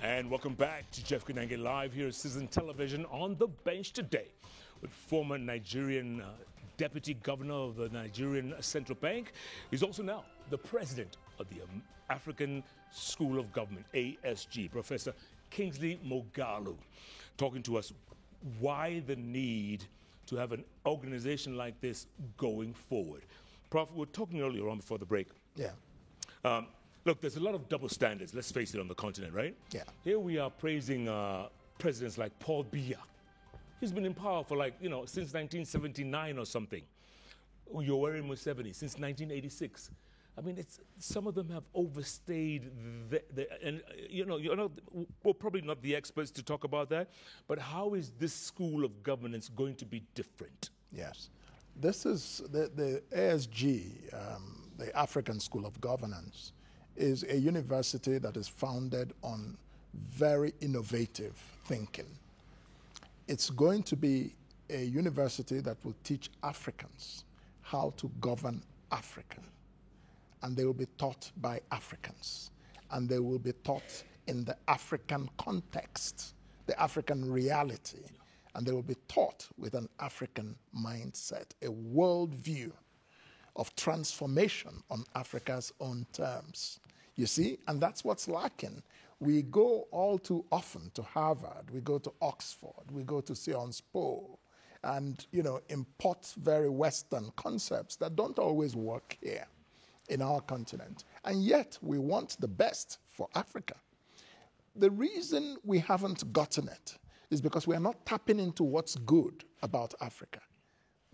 And welcome back to JKLive here at Citizen Television. On the bench today with former Nigerian Deputy Governor of the Nigerian Central Bank. He's also now the president of the African School of Government, ASG, Professor Kingsley Moghalu, talking to us why the need to have an organization like this going forward. Prof, we were talking earlier on before the break. Yeah. Look, there's a lot of double standards, let's face it, on the continent, right? Yeah. Here we are praising presidents like Paul Biya. He's been in power for since 1979 or something. Yoweri Museveni, since 1986. I mean, some of them have overstayed we're probably not the experts to talk about that, but how is this school of governance going to be different? Yes. This is the ASG, the African School of Governance, is a university that is founded on very innovative thinking. It's going to be a university that will teach Africans how to govern Africa. And they will be taught by Africans. And they will be taught in the African context, the African reality. And they will be taught with an African mindset, a worldview of transformation on Africa's own terms. You see, and that's what's lacking. We go all too often to Harvard, we go to Oxford, we go to Sciences Po, and import very Western concepts that don't always work here in our continent. And yet we want the best for Africa. The reason we haven't gotten it is because we are not tapping into what's good about Africa.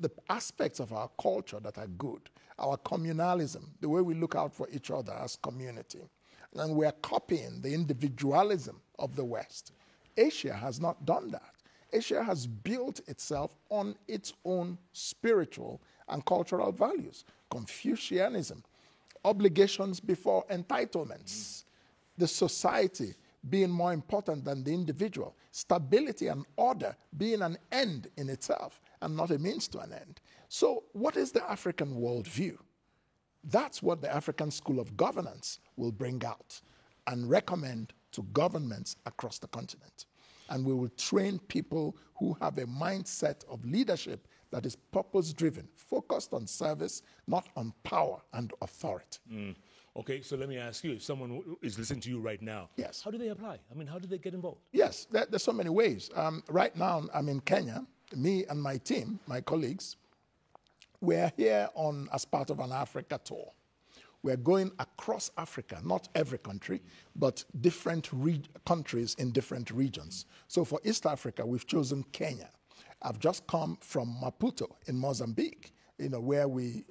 The aspects of our culture that are good, our communalism, the way we look out for each other as community. And we are copying the individualism of the West. Asia has not done that. Asia has built itself on its own spiritual and cultural values. Confucianism, obligations before entitlements, the society being more important than the individual, stability and order being an end in itself and not a means to an end. So what is the African worldview? That's what the African School of Governance will bring out and recommend to governments across the continent. And we will train people who have a mindset of leadership that is purpose-driven, focused on service, not on power and authority. Okay, so let me ask you, if someone is listening to you right now, yes, how do they apply? I mean, how do they get involved? Yes, there's so many ways. Right now, I'm in Kenya. Me and my team, my colleagues, we're here as part of an Africa tour. We're going across Africa, not every country, but different countries in different regions. So for East Africa, we've chosen Kenya. I've just come from Maputo in Mozambique, where we,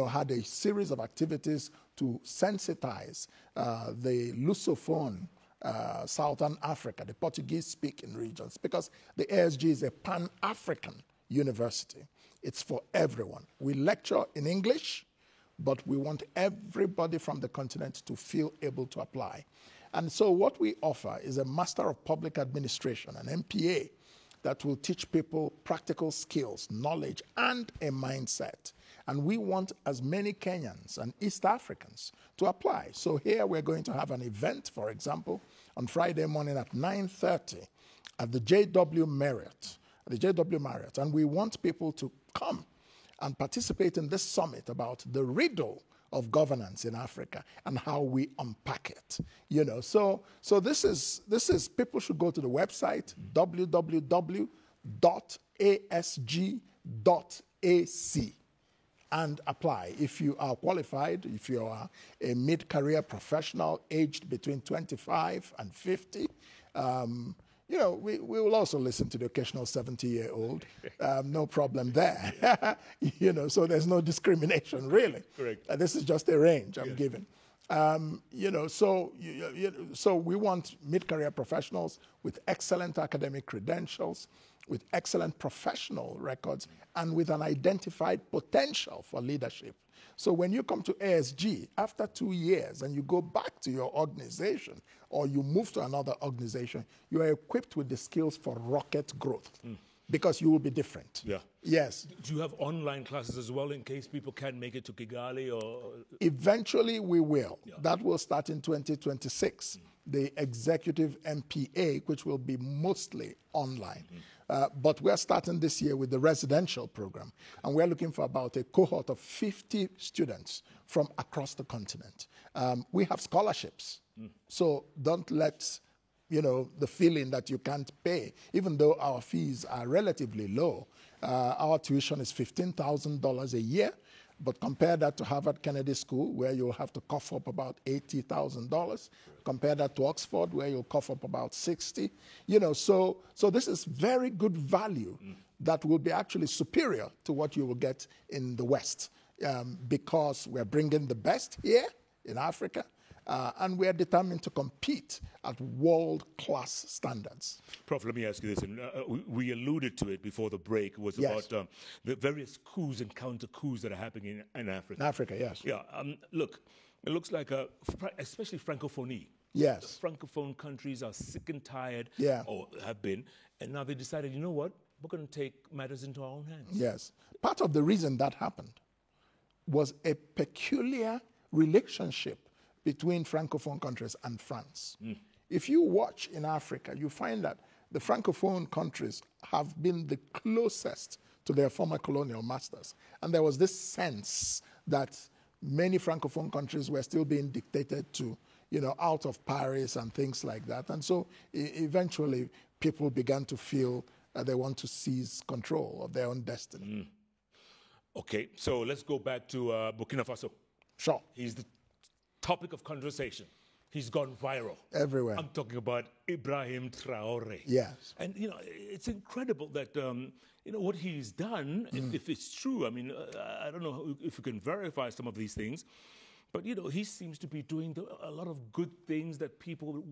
had a series of activities to sensitize the Lusophone Southern Africa, the Portuguese-speaking regions, because the ASG is a Pan-African university. It's for everyone. We lecture in English, but we want everybody from the continent to feel able to apply. And so what we offer is a Master of Public Administration, an MPA, that will teach people practical skills, knowledge, and a mindset. And we want as many Kenyans and East Africans to apply. So here we're going to have an event, for example, on Friday morning at 9:30 at the JW Marriott, and we want people to come and participate in this summit about the riddle of governance in Africa and how we unpack it. So this is people should go to the website www.asg.ac and apply. If you are qualified, if you are a mid-career professional aged between 25 and 50, we will also listen to the occasional 70-year-old. No problem there. So there's no discrimination, really. Correct. This is just a range I'm giving. So we want mid-career professionals with excellent academic credentials, with excellent professional records, and with an identified potential for leadership. So when you come to ASG, after 2 years, and you go back to your organization, or you move to another organization, you are equipped with the skills for rocket growth. because you will be different. Yeah. Yes. Do you have online classes as well in case people can't make it to Kigali or? Eventually we will. Yeah. That will start in 2026. The executive MPA, which will be mostly online. But we're starting this year with the residential program, and we're looking for about a cohort of 50 students from across the continent. We have scholarships, so don't let the feeling that you can't pay, even though our fees are relatively low. Our tuition is $15,000 a year, but compare that to Harvard Kennedy School, where you'll have to cough up about $80,000. Compare that to Oxford, where you'll cough up about 60. So this is very good value that will be actually superior to what you will get in the West, because we're bringing the best here in Africa, and we are determined to compete at world-class standards. Prof, let me ask you this, and we alluded to it before the break, was Yes. about the various coups and counter-coups that are happening in Africa. In Africa, yes. Yeah, look, it looks like, especially Francophonie. Yes. The Francophone countries are sick and tired, Yeah. or have been, and now they decided, you know what, we're going to take matters into our own hands. Yes. Part of the reason that happened was a peculiar relationship between Francophone countries and France. If you watch in Africa, you find that the Francophone countries have been the closest to their former colonial masters. And there was this sense that many Francophone countries were still being dictated to, out of Paris and things like that. And so eventually people began to feel that they want to seize control of their own destiny. Okay, so let's go back to Burkina Faso. Sure. He's the topic of conversation. He's gone viral. Everywhere. I'm talking about Ibrahim Traore. Yes. And, it's incredible that, what he's done, if it's true. I mean, I don't know if you can verify some of these things, but, he seems to be doing a lot of good things that people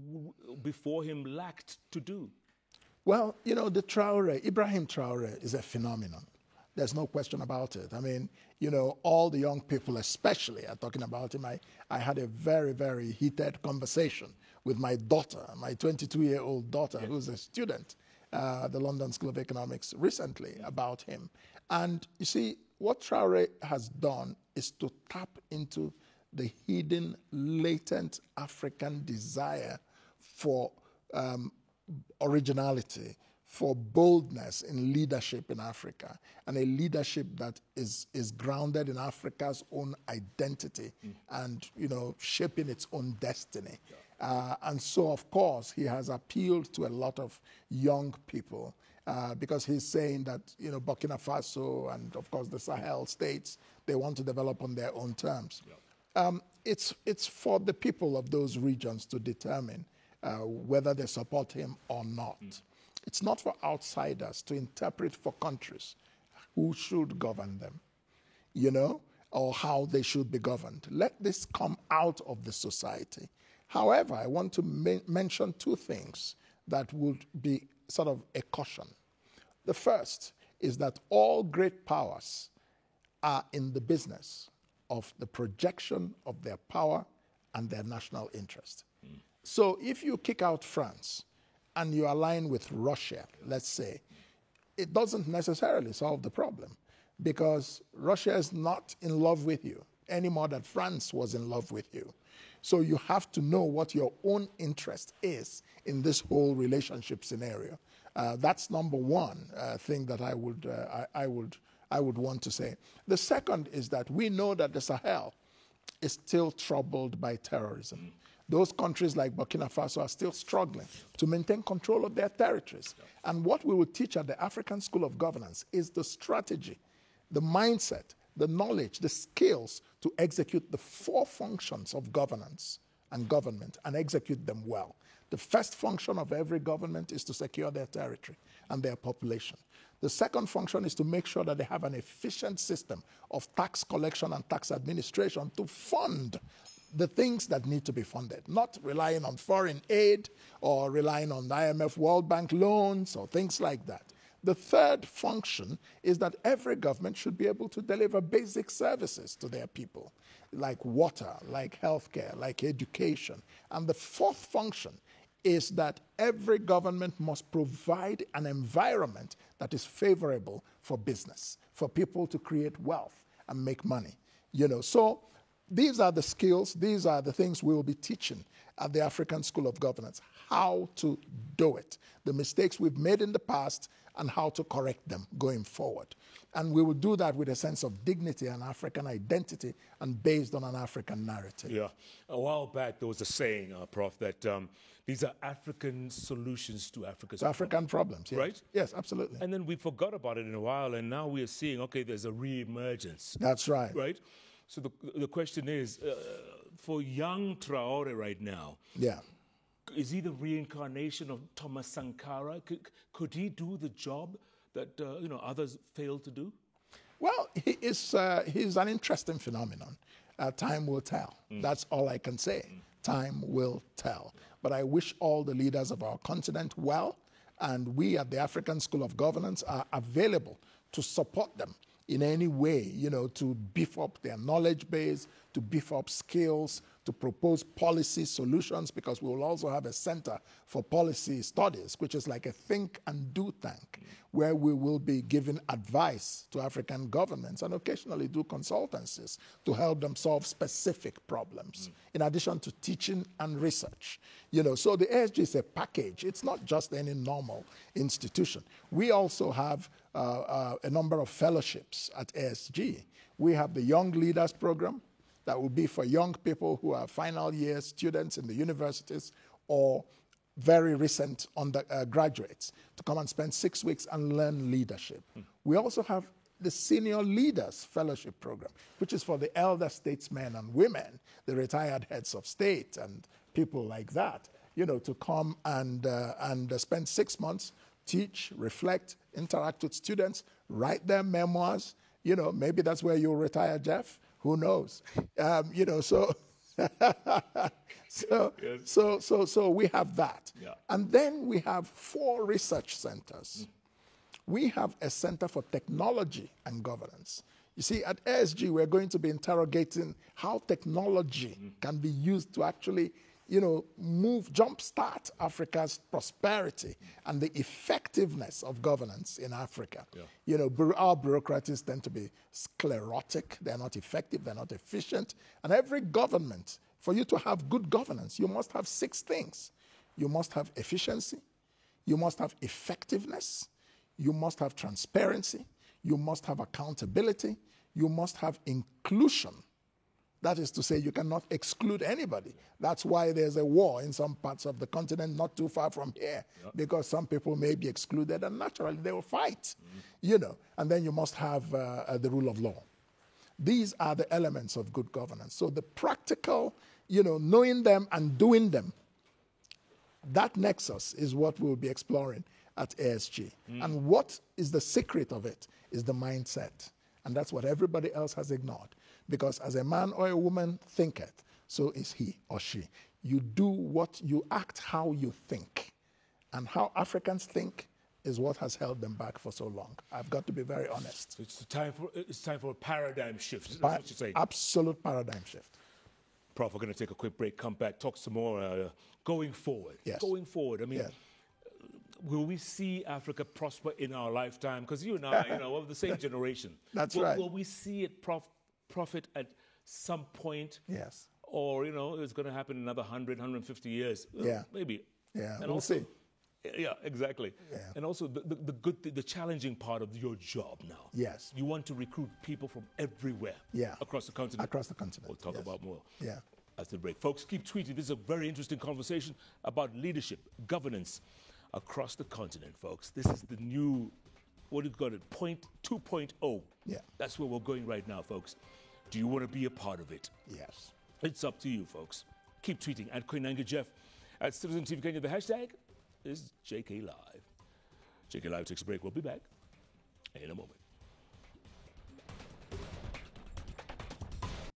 before him lacked to do. Well, the Ibrahim Traore is a phenomenon. There's no question about it. I mean, all the young people especially are talking about him. I had a very, very heated conversation with my daughter, my 22-year-old daughter, who's a student at the London School of Economics recently, about him. And you see, what Traore has done is to tap into the hidden, latent African desire for originality, for boldness in leadership in Africa, and a leadership that is grounded in Africa's own identity and, shaping its own destiny. And so, of course, he has appealed to a lot of young people because he's saying that, Burkina Faso and, of course, the Sahel states, they want to develop on their own terms. It's for the people of those regions to determine whether they support him or not. It's not for outsiders to interpret for countries who should govern them, or how they should be governed. Let this come out of the society. However, I want to mention two things that would be sort of a caution. The first is that all great powers are in the business of the projection of their power and their national interest. So if you kick out France and you align with Russia, let's say, it doesn't necessarily solve the problem, because Russia is not in love with you any more than France was in love with you. So you have to know what your own interest is in this whole relationship scenario. That's number one thing that I would want to say. The second is that we know that the Sahel is still troubled by terrorism. Those countries like Burkina Faso are still struggling to maintain control of their territories. And what we will teach at the African School of Governance is the strategy, the mindset, the knowledge, the skills to execute the four functions of governance and government and execute them well. The first function of every government is to secure their territory and their population. The second function is to make sure that they have an efficient system of tax collection and tax administration to fund the things that need to be funded, not relying on foreign aid or relying on IMF World Bank loans or things like that. The third function is that every government should be able to deliver basic services to their people, like water, like healthcare, like education. And the fourth function is that every government must provide an environment that is favorable for business, for people to create wealth and make money. So these are the skills, these are the things we will be teaching at the African School of Governance, how to do it, the mistakes we've made in the past, and how to correct them going forward. And we will do that with a sense of dignity and African identity and based on an African narrative. Yeah. A while back, there was a saying, Prof, that these are African solutions to Africa's African problems, yes. Right? Yes, absolutely. And then we forgot about it in a while, and now we are seeing, okay, there's a re-emergence. That's right. Right? So the question is, for young Traore right now, yeah, is he the reincarnation of Thomas Sankara? Could he do the job that others failed to do? Well, he's an interesting phenomenon. Time will tell. That's all I can say. Time will tell. But I wish all the leaders of our continent well, and we at the African School of Governance are available to support them in any way, to beef up their knowledge base, to beef up skills, to propose policy solutions, because we will also have a center for policy studies, which is like a think and do tank, where we will be giving advice to African governments and occasionally do consultancies to help them solve specific problems, in addition to teaching and research. So the ASG is a package. It's not just any normal institution. We also have a number of fellowships at ASG. We have the Young Leaders Program that will be for young people who are final year students in the universities or very recent undergraduates to come and spend 6 weeks and learn leadership. We also have the Senior Leaders Fellowship Program, which is for the elder statesmen and women, the retired heads of state and people like that, to come and spend 6 months, teach, reflect, interact with students, write their memoirs. Maybe that's where you'll retire, Jeff. Who knows? So we have that. Yeah. And then we have 4 research centers. We have a center for technology and governance. You see, at ASG, we're going to be interrogating how technology can be used to actually jumpstart Africa's prosperity and the effectiveness of governance in Africa. Yeah. Our bureaucracies tend to be sclerotic. They're not effective. They're not efficient. And every government, for you to have good governance, you must have 6 things. You must have efficiency. You must have effectiveness. You must have transparency. You must have accountability. You must have inclusion. That is to say, you cannot exclude anybody. That's why there's a war in some parts of the continent not too far from here, because some people may be excluded, and naturally they will fight, And then you must have the rule of law. These are the elements of good governance. So the practical, knowing them and doing them, that nexus is what we'll be exploring at ASG. And what is the secret of it is the mindset. And that's what everybody else has ignored. Because as a man or a woman thinketh, so is he or she. You act how you think. And how Africans think is what has held them back for so long. I've got to be very honest. So it's time for a paradigm shift. That's what you're saying. Absolute paradigm shift. Prof, we're going to take a quick break, come back, talk some more going forward. Yes. Going forward, I mean, will we see Africa prosper in our lifetime? Because you and I, we're of the same generation. That's right. Will we see it profit at some point? Yes. Or, it's going to happen in another 100, 150 years? Yeah. Maybe. Yeah, and we'll also, see. Yeah, exactly. Yeah. And also the challenging part of your job now. Yes. You want to recruit people from everywhere. Yeah. Across the continent. Across the continent. We'll talk about more. Yeah. After the break. Folks, keep tweeting. This is a very interesting conversation about leadership, governance across the continent, folks. This is the new, what do you call it, 2.0. Yeah. That's where we're going right now, folks. Do you want to be a part of it? Yes. It's up to you, folks. Keep tweeting at Koinange Jeff. At Citizen TV Kenya, the hashtag is JKLive. JKLive takes a break. We'll be back in a moment.